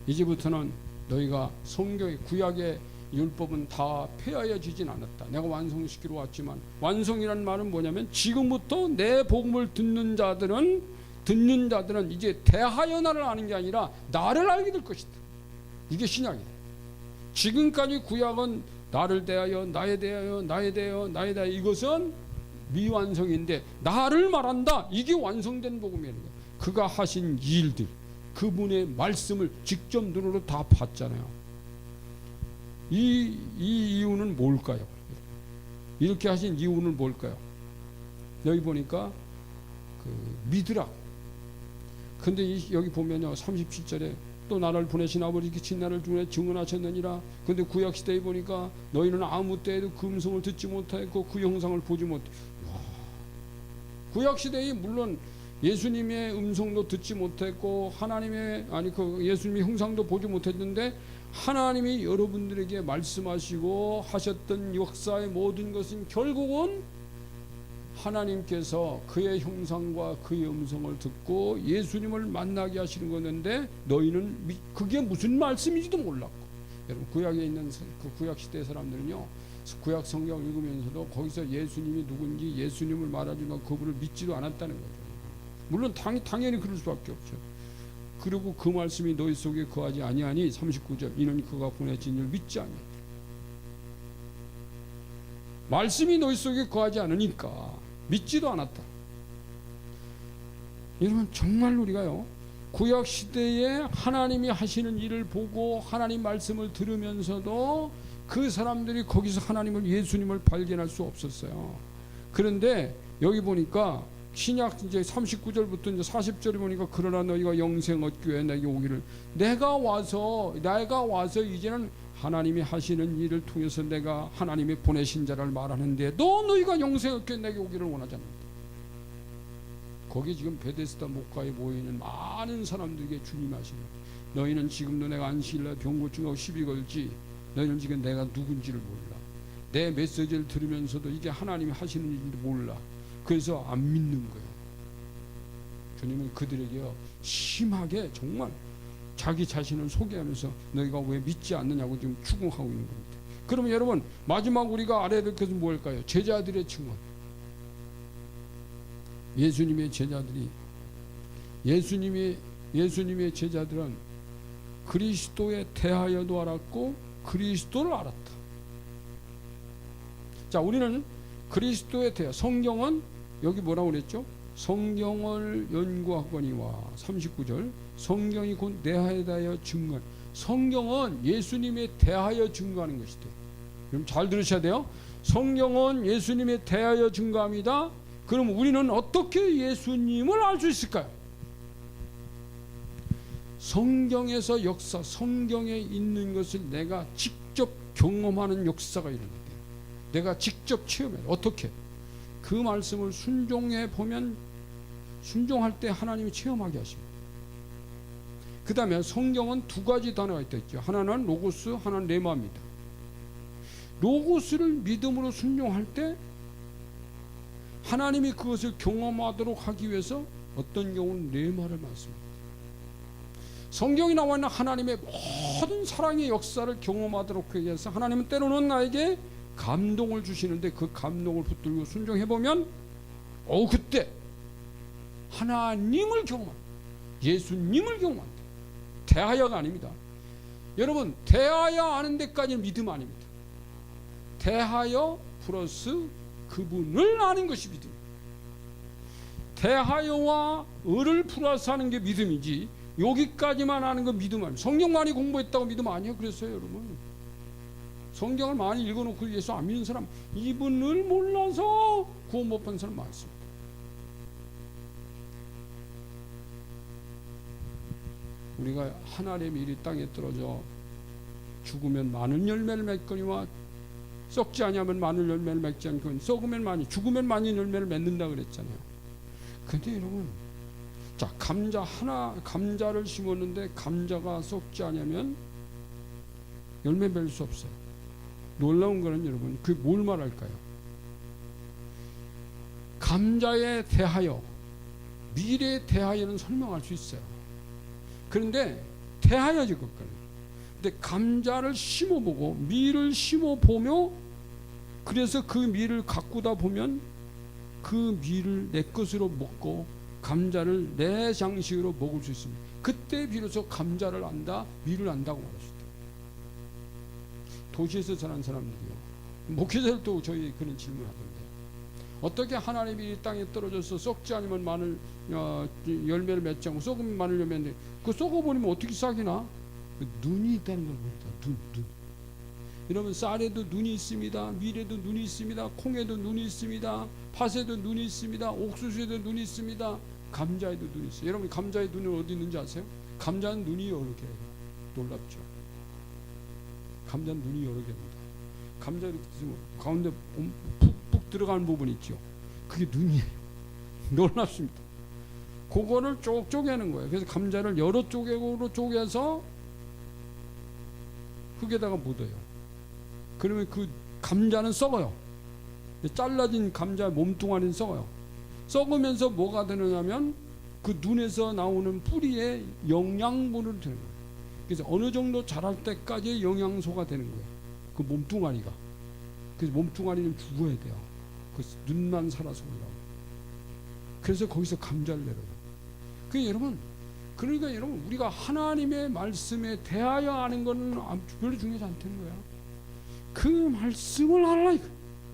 이제부터는 너희가 성경의 구약의 율법은 다 폐하여지진 않았다. 내가 완성시키러 왔지만, 완성이라는 말은 뭐냐면 지금부터 내 복음을 듣는 자들은 이제 대하여 나를 아는 게 아니라 나를 알게 될 것이다. 이게 신약이다. 지금까지 구약은 나를 대하여, 나에 대하여, 나에 대하여, 나에 대하여, 이것은 미완성인데 나를 말한다. 이게 완성된 복음이라는 거예요. 그가 하신 일들, 그분의 말씀을 직접 눈으로 다 봤잖아요. 이 이유는 뭘까요? 이렇게 하신 이유는 뭘까요? 여기 보니까 믿으라. 근데 여기 보면요, 37절에 또 나를 보내신 아버지 신 나를 중에 증언하셨느니라. 근데 구약 시대에 보니까 너희는 아무 때에도 그 음성을 듣지 못하였고 그 형상을 보지 못해. 구약 시대에 물론 예수님의 음성도 듣지 못했고 예수님의 형상도 보지 못했는데 하나님이 여러분들에게 말씀하시고 하셨던 역사의 모든 것은 결국은 하나님께서 그의 형상과 그의 음성을 듣고 예수님을 만나게 하시는 거였는데 너희는 그게 무슨 말씀인지도 몰랐고. 여러분, 구약에 있는 그 구약 시대 사람들은요, 구약 성경을 읽으면서도 거기서 예수님이 누군지 예수님을 말하지만 그분을 믿지도 않았다는 거죠. 물론 당연히 그럴 수밖에 없죠. 그리고 그 말씀이 너희 속에 거하지 아니하니 39절 이는 그가 보내신 이를 믿지 아니하니. 말씀이 너희 속에 거하지 않으니까 믿지도 않았다. 여러분, 정말 우리가요, 구약 시대에 하나님이 하시는 일을 보고 하나님 말씀을 들으면서도 그 사람들이 거기서 하나님을, 예수님을 발견할 수 없었어요. 그런데 여기 보니까 신약 이제 39절부터 이제 40절에 보니까 그러나 너희가 영생 얻기 위해 내게 오기를, 내가 와서 이제는 하나님이 하시는 일을 통해서 내가 하나님이 보내신 자를 말하는데도 너희가 영생 얻기 위해 내게 오기를 원하지 않는다. 거기 지금 베데스다 목가에 모여있는 많은 사람들에게 주님이 하시는, 너희는 지금도 내가 안식일날 병고증하고 시비 걸지 너희는 지금 내가 누군지를 몰라. 내 메시지를 들으면서도 이게 하나님이 하시는 일인지 몰라. 그래서 안 믿는 거예요. 주님은 그들에게요, 심하게 정말 자기 자신을 소개하면서 너희가 왜 믿지 않느냐고 지금 추궁하고 있는 겁니다. 그러면 여러분, 마지막 우리가 알아야 될 것은 뭘까요? 제자들의 증언. 예수님의 제자들이, 예수님의 제자들은 그리스도에 대하여도 알았고 그리스도를 알았다. 자, 우리는 그리스도에 대해, 성경은 여기 뭐라고 그랬죠? 성경을 연구하거니와 39절 성경이 곧 내하에 대하여 증거. 성경은 예수님에 대하여 증거하는 것이다. 그럼 잘 들으셔야 돼요. 성경은 예수님에 대하여 증거합니다. 그럼 우리는 어떻게 예수님을 알 수 있을까요? 성경에서 역사, 성경에 있는 것을 내가 직접 경험하는 역사가 일어나요. 내가 직접 체험해요. 어떻게? 그 말씀을 순종해 보면 순종할 때 하나님이 체험하게 하십니다. 그 다음에 성경은 두 가지 단어가 있죠. 하나는 로고스, 하나는 레마입니다. 로고스를 믿음으로 순종할 때 하나님이 그것을 경험하도록 하기 위해서 어떤 경우는 레마를 말씀합니다. 성경이 나와 있는 하나님의 모든 사랑의 역사를 경험하도록 하기 위해서 하나님은 때로는 나에게 감동을 주시는데 그 감동을 붙들고 순종해보면 그때 하나님을 경험합니다. 예수님을 경험합니다. 대하여가 아닙니다. 여러분, 대하여 아는 데까지는 믿음 아닙니다. 대하여 플러스 그분을 아는 것이 믿음입니다. 대하여와 을을 플러스 하는 게 믿음이지 여기까지만 아는 건 믿음 아니에요. 성경 많이 공부했다고 믿음 아니에요. 그랬어요, 여러분. 성경을 많이 읽어놓고 예수 안 믿는 사람, 이분을 몰라서 구원 못 받는 사람 많습니다. 우리가 하나님의 일이 땅에 떨어져 죽으면 많은 열매를 맺거니와 썩지 아니하면 많은 열매를 맺지 않고 썩으면 많이, 죽으면 많은 열매를 맺는다 그랬잖아요. 근데 여러분, 자, 감자를 심었는데 감자가 썩지 않으면 열매 맺을 수 없어요. 놀라운 거는 여러분, 그게 뭘 말할까요? 감자에 대하여, 밀에 대하여는 설명할 수 있어요. 그런데 대하여질 것까지. 근데 감자를 심어보고 밀을 심어보며 그래서 그 밀을 가꾸다 보면 그 밀을 내 것으로 먹고 감자를 내 장식으로 먹을 수 있습니다. 그때 비로소 감자를 안다, 밀을 안다고 말할 수 있다. 도시에서 자란 사람들이요, 목회자들도 저희 그런 질문하던데 어떻게 하나님이 이 땅에 떨어져서 썩지 않으면 마늘 열매를 맺지 않고 썩으면 마늘 열매인데 그 썩어버리면 어떻게 싹이나? 눈이 있다는 걸 모른다. 눈. 여러분, 쌀에도 눈이 있습니다. 밀에도 눈이 있습니다. 콩에도 눈이 있습니다. 팥에도 눈이 있습니다. 옥수수에도 눈이 있습니다. 감자에도 눈이 있어요. 여러분, 감자의 눈은 어디 있는지 아세요? 감자는 눈이 여러 개예요. 놀랍죠? 감자는 눈이 여러 개입니다. 감자 이렇게 가운데 푹 들어가는 부분 있죠. 그게 눈이에요. 놀랍습니다. 그거를 쪽 쪼개는 거예요. 그래서 감자를 여러 쪽으로 쪼개서 흙에다가 묻어요. 그러면 그 감자는 썩어요. 잘라진 감자 몸뚱아리는 썩어요. 썩으면서 뭐가 되느냐면 그 눈에서 나오는 뿌리에 영양분을 되는 거예요. 그래서 어느 정도 자랄 때까지 영양소가 되는 거예요. 그 몸뚱아리가. 그래서 몸뚱아리는 죽어야 돼요. 그 눈만 살아서 올라오고. 그래서 거기서 감자를 내려요. 그러니까 여러분, 우리가 하나님의 말씀에 대하여 아는 건 별로 중요하지 않다는 거야. 그 말씀을 알아야.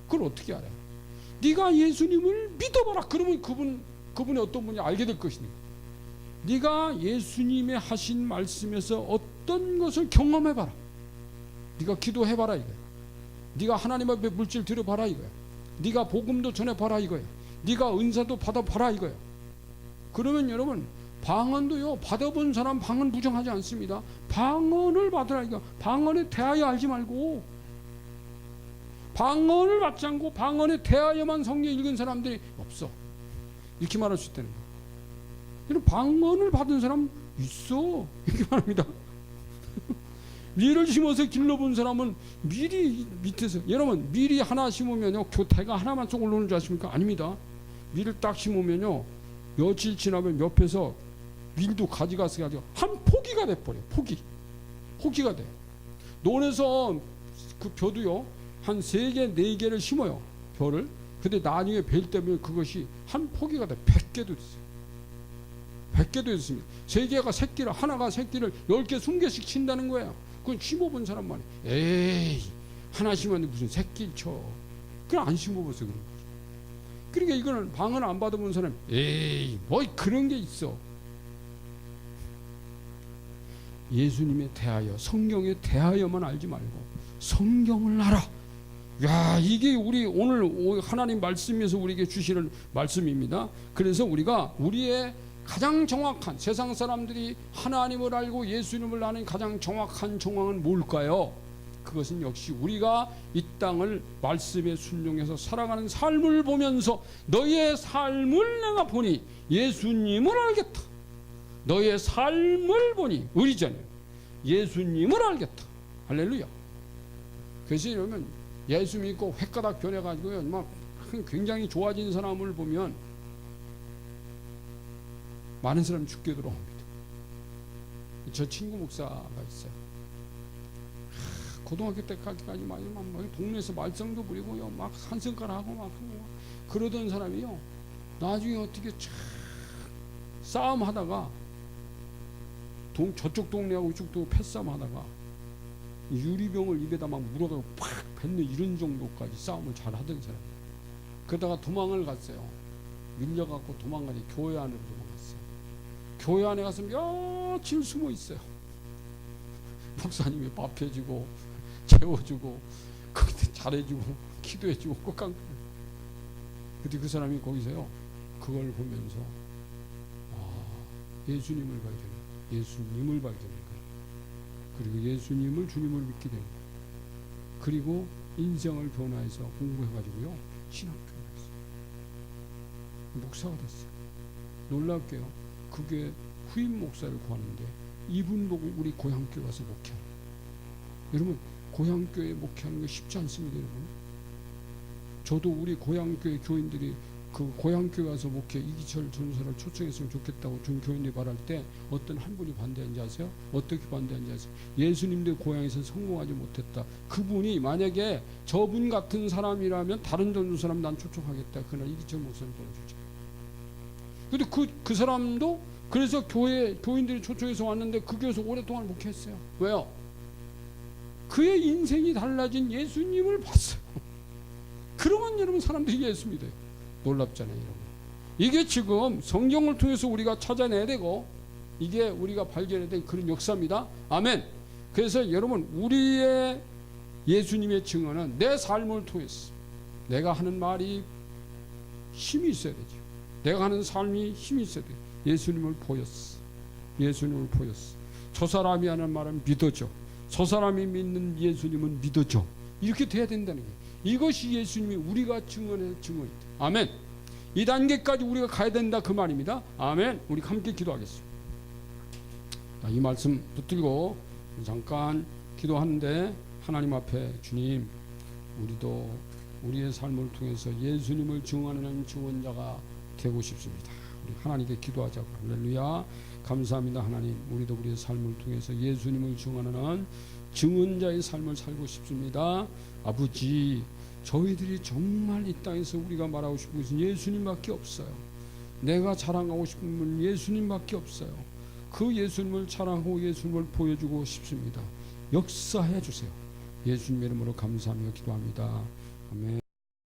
그걸 어떻게 알아요? 네가 예수님을 믿어봐라. 그러면 그분이 어떤 분인지 알게 될 것이니까. 네가 예수님의 하신 말씀에서 어떤 것을 경험해봐라. 네가 기도해봐라 이거야. 네가 하나님 앞에 물질 드려봐라 이거야. 네가 복음도 전해봐라 이거야. 네가 은사도 받아봐라 이거야. 그러면 여러분, 방언도요, 받아본 사람 방언 부정하지 않습니다. 방언을 받으라 이거. 방언에 대하여 알지 말고, 방언을 받지 않고 방언에 대하여만 성경 읽은 사람들이 없어. 이렇게 말할 수 있다는 거예요. 여러분, 방언을 받은 사람 있어. 이렇게 말합니다. 밀을 심어서 길러본 사람은 밀이 밑에서, 여러분, 밀이 하나 심으면요, 교태가 하나만 쏙 올라오는 줄 아십니까? 아닙니다. 밀을 딱 심으면요, 며칠 지나면 옆에서 밀도 가져가서 한 포기가 돼버려요. 포기가 돼. 논에서 그 벼도요, 한 3개, 4개를 심어요. 벼를. 근데 나중에 벨 때문에 그것이 한 포기가 돼. 100개도 있어요. 100개도 있습니다. 3개가 새끼를, 하나가 새끼를 10개, 20개씩 친다는 거예요. 그건 심어본 사람만 해. 에이, 하나 심었는데 무슨 새끼를 쳐. 그걸 안 심어봐서 그런 거죠. 그러니까 이거는 방언 안 받아본 사람, 에이 뭐 그런 게 있어. 예수님에 대하여, 성경에 대하여만 알지 말고 성경을 알아. 야, 이게 우리 오늘 하나님 말씀에서 우리에게 주시는 말씀입니다. 그래서 우리가 우리의 가장 정확한, 세상 사람들이 하나님을 알고 예수님을 아는 가장 정확한 정황은 뭘까요? 그것은 역시 우리가 이 땅을 말씀에 순종해서 살아가는 삶을 보면서 너의 삶을 내가 보니 예수님을 알겠다. 너의 삶을 보니, 의리잖아요. 예수님을 알겠다. 할렐루야. 그래서 이러면 예수 믿고 횟가닥 변해가지고요, 막 굉장히 좋아진 사람을 보면 많은 사람이 죽게 들어옵니다. 저 친구 목사가 있어요. 고등학교 때까지 막 동네에서 말썽도 부리고요, 막 한성가락하고 막 그러던 사람이요, 나중에 어떻게 참 싸움하다가 저쪽 동네하고 이쪽 동 패싸움하다가 유리병을 입에다 막 물어가지고 팍 뱉는 이런 정도까지 싸움을 잘 하던 사람. 그러다가 도망을 갔어요. 밀려갖고 도망가니 교회 안으로 도망갔어요. 교회 안에 가서 며칠 숨어 있어요. 목사님이 밥 해주고 재워주고 거기다 잘해주고 기도해주고 꼭강. 근데 그 사람이 거기서요, 그걸 보면서 예수님을 발견해요. 예수님을 발견해요. 그리고 예수님을, 주님을 믿게 됩니다. 그리고 인생을 변화해서 공부해가지고요, 신학교에 갔어요. 목사가 됐어요. 놀랍게요, 그게 후임 목사를 구하는데 이분 보고 우리 고향교회 가서 목회하는. 여러분, 고향교회 목회하는 게 쉽지 않습니다. 여러분, 저도 우리 고향교회 교인들이 그 고향교회 가서 목회 이기철 전사를 초청했으면 좋겠다고 준 교인들이 말할 때 어떤 한 분이 반대한지 아세요? 어떻게 반대한지 아세요? 예수님들 고향에서 성공하지 못했다. 그분이 만약에 저분 같은 사람이라면 다른 전도 사람 난 초청하겠다. 그날 이기철 목사님 보내주죠. 근데 그 사람도 그래서 교인들이 초청해서 왔는데 그 교회에서 오랫동안 목회했어요. 왜요? 그의 인생이 달라진 예수님을 봤어요. 그러면 여러분, 사람들이 예수 믿어요. 놀랍잖아요, 여러분. 이게 지금 성경을 통해서 우리가 찾아내야 되고, 이게 우리가 발견해야 된 그런 역사입니다. 아멘. 그래서 여러분, 우리의 예수님의 증언은 내 삶을 통해서 내가 하는 말이 힘이 있어야 되죠. 내가 하는 삶이 힘이 있어야 돼요. 예수님을 보였어. 예수님을 보였어. 저 사람이 하는 말은 믿어져. 저 사람이 믿는 예수님은 믿어져. 이렇게 돼야 된다는 거예요. 이것이 예수님이 우리가 증언의 증언이다. 아멘. 이 단계까지 우리가 가야 된다, 그 말입니다. 아멘. 우리 함께 기도하겠습니다. 이 말씀 붙들고 잠깐 기도하는데, 하나님 앞에, 주님, 우리도 우리의 삶을 통해서 예수님을 증언하는 증언자가 되고 싶습니다. 우리 하나님께 기도하자고. 할렐루야. 감사합니다. 하나님, 우리도 우리의 삶을 통해서 예수님을 증언하는 증언자의 삶을 살고 싶습니다. 아버지, 저희들이 정말 이 땅에서 우리가 말하고 싶은 것은 예수님밖에 없어요. 내가 자랑하고 싶은 분 예수님밖에 없어요. 그 예수님을 자랑하고 예수님을 보여주고 싶습니다. 역사해 주세요. 예수님의 이름으로 감사하며 기도합니다. 아멘.